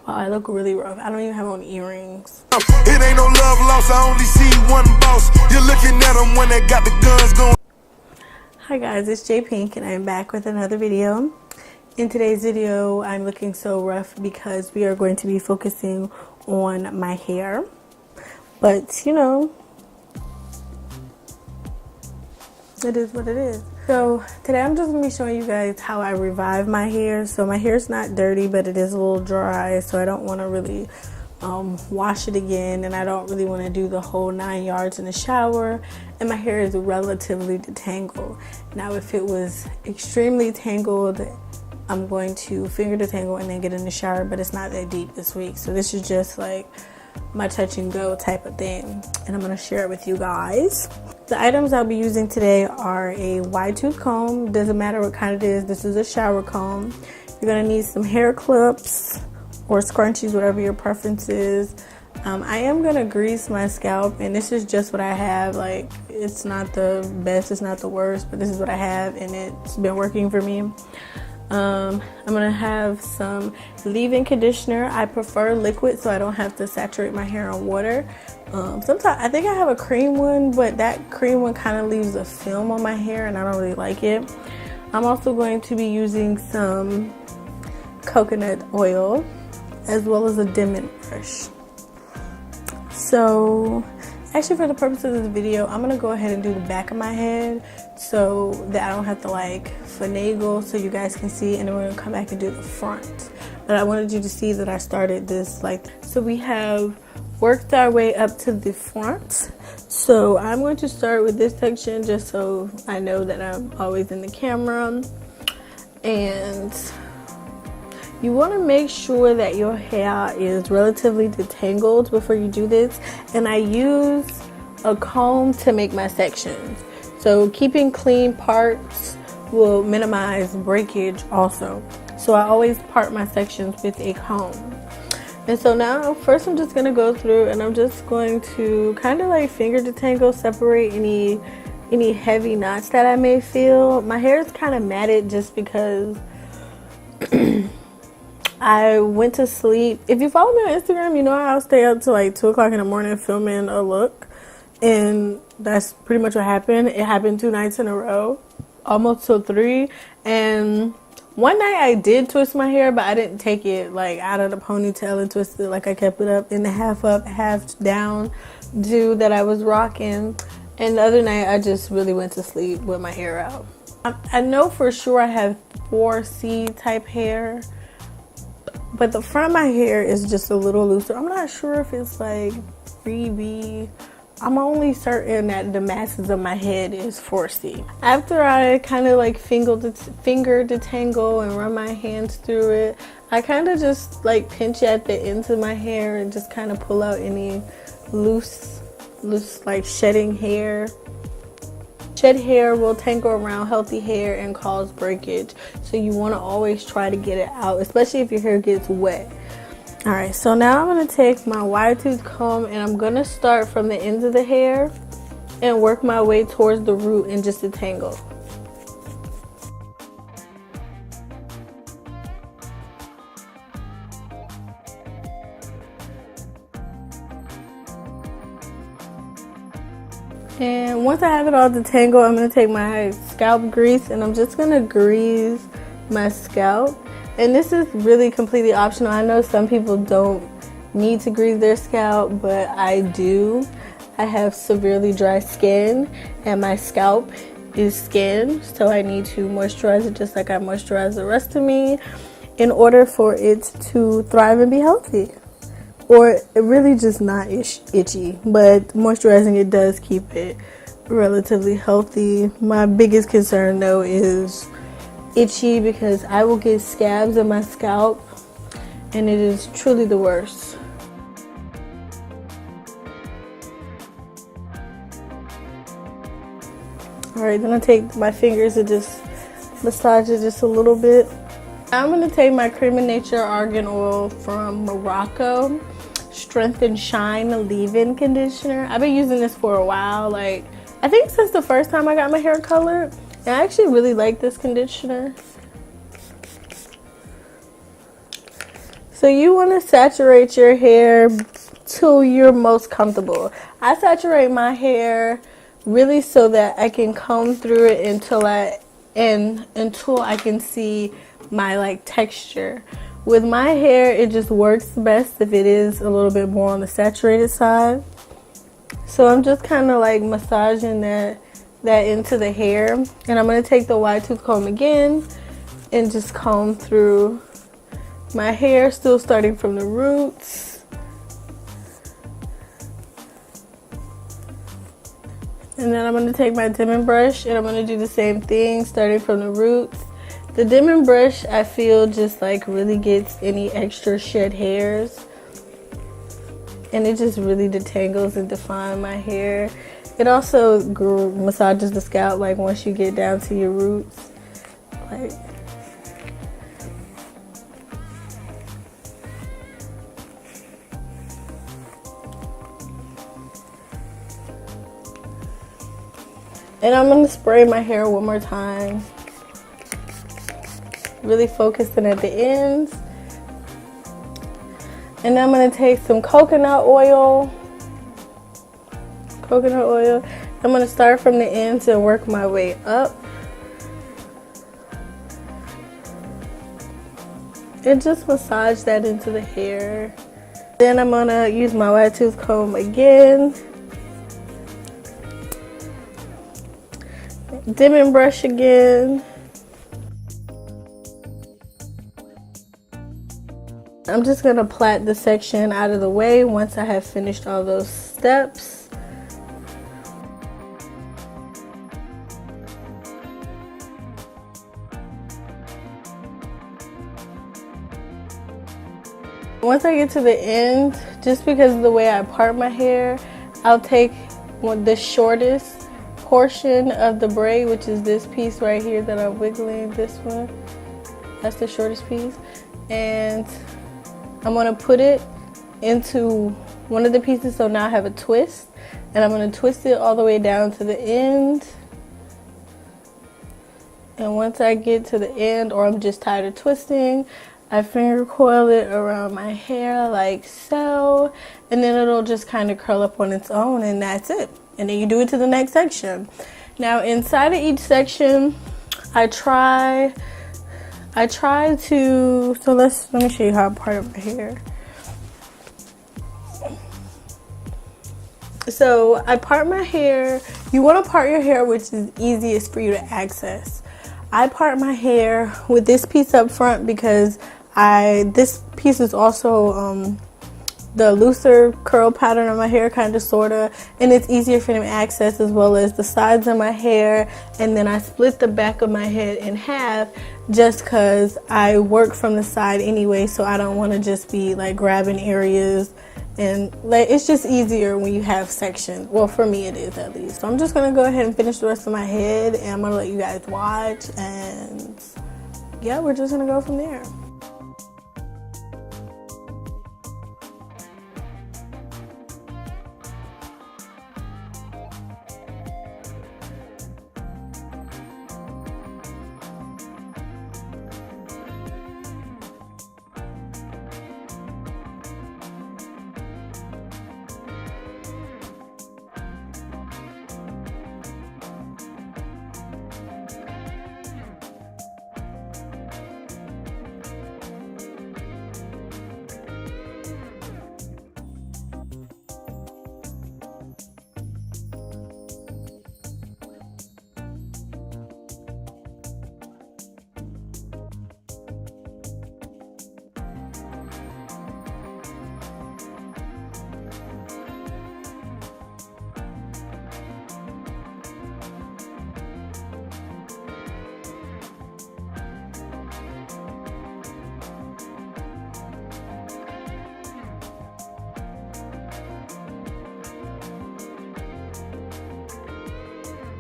Wow, I look really rough. I don't even have on earrings. It ain't no love lost, I only see one boss. You're looking at them when they got the guns going. Hi guys, it's JayyPinkk and I'm back with another video. In today's video, I'm looking so rough because we are going to be focusing on my hair. But, you know, it is what it is. So today I'm just going to be showing you guys how I revive my hair. So my hair's not dirty, but it is a little dry, so I don't want to really wash it again, and I don't really want to do the whole 9 yards in the shower, and my hair is relatively detangled. Now if it was extremely tangled, I'm going to finger detangle and then get in the shower, but it's not that deep this week. So this is just like my touch and go type of thing, and I'm going to share it with you guys. The items I'll be using today are a wide tooth comb. Doesn't matter what kind it is. This is a shower comb. You're going to need some hair clips or scrunchies, whatever your preference is. I am going to grease my scalp, and this is just what I have. Like, it's not the best, it's not the worst, but this is what I have, and it's been working for me. I'm going to have some leave-in conditioner. I prefer liquid so I don't have to saturate my hair in water. Sometimes I think I have a cream one, but that cream one kind of leaves a film on my hair and I don't really like it. I'm also going to be using some coconut oil as well as a Denman brush. So actually, for the purpose of this video, I'm going to go ahead and do the back of my head so that I don't have to like finagle, so you guys can see, and then we're going to come back and do the front. But I wanted you to see that I started this like, so we have worked our way up to the front. So I'm going to start with this section just so I know that I'm always in the camera. And you want to make sure that your hair is relatively detangled before you do this. And I use a comb to make my sections. So keeping clean parts will minimize breakage also. So I always part my sections with a comb. And so now first I'm just going to go through and I'm just going to kind of like finger detangle, separate any heavy knots that I may feel. My hair is kind of matted just because I went to sleep. If you follow me on Instagram, you know I'll stay up till like 2 o'clock in the morning filming a look. And that's pretty much what happened. It happened 2 nights in a row, almost till 3. And one night I did twist my hair, but I didn't take it like out of the ponytail and twist it. Like I kept it up in the half up, half down do that I was rocking. And the other night I just really went to sleep with my hair out. I know for sure I have 4C type hair, but the front of my hair is just a little looser. I'm not sure if it's like 3B. I'm only certain that the masses of my head is 4C. After I kind of like finger detangle and run my hands through it, I kind of just like pinch at the ends of my hair and just kind of pull out any loose like shedding hair. Shed hair will tangle around healthy hair and cause breakage. So you want to always try to get it out, especially if your hair gets wet. Alright, so now I'm going to take my wide tooth comb and I'm going to start from the ends of the hair and work my way towards the root and just detangle. And once I have it all detangled, I'm going to take my scalp grease and I'm just going to grease my scalp. And this is really completely optional. I know some people don't need to grease their scalp, but I do. I have severely dry skin and my scalp is skin, so I need to moisturize it just like I moisturize the rest of me in order for it to thrive and be healthy. Or it really just not itchy, but moisturizing it does keep it relatively healthy. My biggest concern though is itchy, because I will get scabs in my scalp and it is truly the worst. Alright, then I take my fingers and just massage it just a little bit. I'm going to take my Cream of Nature Argan Oil from Morocco Strength and Shine leave-in conditioner. I've been using this for a while, like I think since the first time I got my hair colored. And I actually really like this conditioner. So you want to saturate your hair till you're most comfortable. I saturate my hair really so that I can comb through it until I can see my like texture. With my hair, it just works best if it is a little bit more on the saturated side. So I'm just kind of like massaging that into the hair, and I'm going to take the wide tooth comb again and just comb through my hair, still starting from the roots. And then I'm going to take my Denman brush and I'm going to do the same thing, starting from the roots. The Denman brush, I feel, just like really gets any extra shed hairs, and it just really detangles and defines my hair. It also massages the scalp, like once you get down to your roots. Like, and I'm going to spray my hair one more time, really focusing at the ends. And then I'm going to take some coconut oil. I'm going to start from the ends and work my way up. And just massage that into the hair. Then I'm going to use my wide tooth comb again. Denman brush again. I'm just going to plait the section out of the way once I have finished all those steps. Once I get to the end, just because of the way I part my hair, I'll take the shortest portion of the braid, which is this piece right here that I'm wiggling, this one. That's the shortest piece. And I'm going to put it into one of the pieces, so now I have a twist. And I'm going to twist it all the way down to the end. And once I get to the end, or I'm just tired of twisting, I finger coil it around my hair like so, and then it'll just kind of curl up on its own, and that's it. And then you do it to the next section. Now inside of each section, I try to, so let me show you how I part my hair. So I part my hair, you want to part your hair which is easiest for you to access. I part my hair with this piece up front because this piece is also the looser curl pattern of my hair, kind of, sorta, and it's easier for them to access, as well as the sides of my hair. And then I split the back of my head in half just because I work from the side anyway, so I don't want to just be like grabbing areas, and like it's just easier when you have sections. Well, for me it is, at least. So I'm just gonna go ahead and finish the rest of my head, and I'm gonna let you guys watch, and yeah, we're just gonna go from there.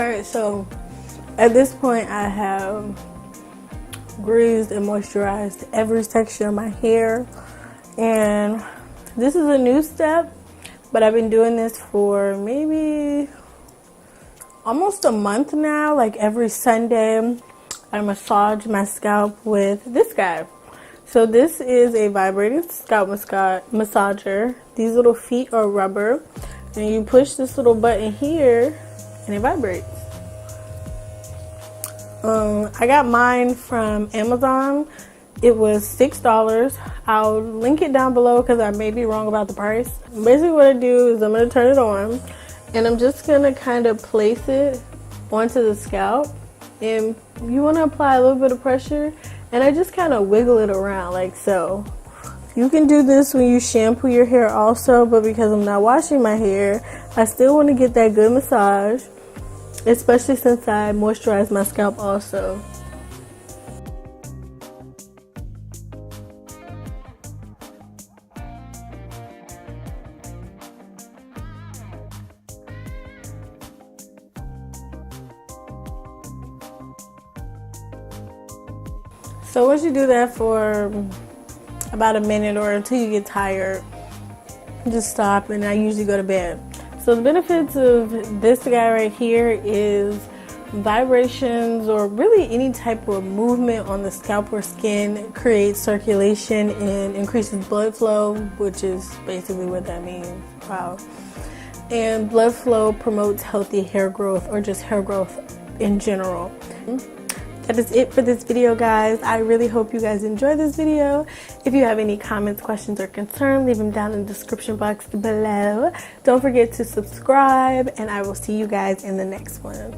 Alright, so at this point I have greased and moisturized every section of my hair, and this is a new step, but I've been doing this for maybe almost a month now. Like every Sunday I massage my scalp with this guy. So this is a vibrating scalp massager. These little feet are rubber, and you push this little button here and it vibrates. I got mine from Amazon. It was $6. I'll link it down below because I may be wrong about the price. Basically what I do is I'm going to turn it on, and I'm just going to kind of place it onto the scalp, and you want to apply a little bit of pressure, and I just kind of wiggle it around like so. You can do this when you shampoo your hair also, but because I'm not washing my hair, I still want to get that good massage, especially since I moisturize my scalp also. So once you do that for about a minute or until you get tired, just stop, and I usually go to bed. So the benefits of this guy right here is vibrations, or really any type of movement on the scalp or skin, creates circulation and increases blood flow, which is basically what that means. Wow. And blood flow promotes healthy hair growth, or just hair growth in general. That is it for this video, guys. I really hope you guys enjoyed this video. If you have any comments, questions, or concerns, leave them down in the description box below. Don't forget to subscribe, and I will see you guys in the next one.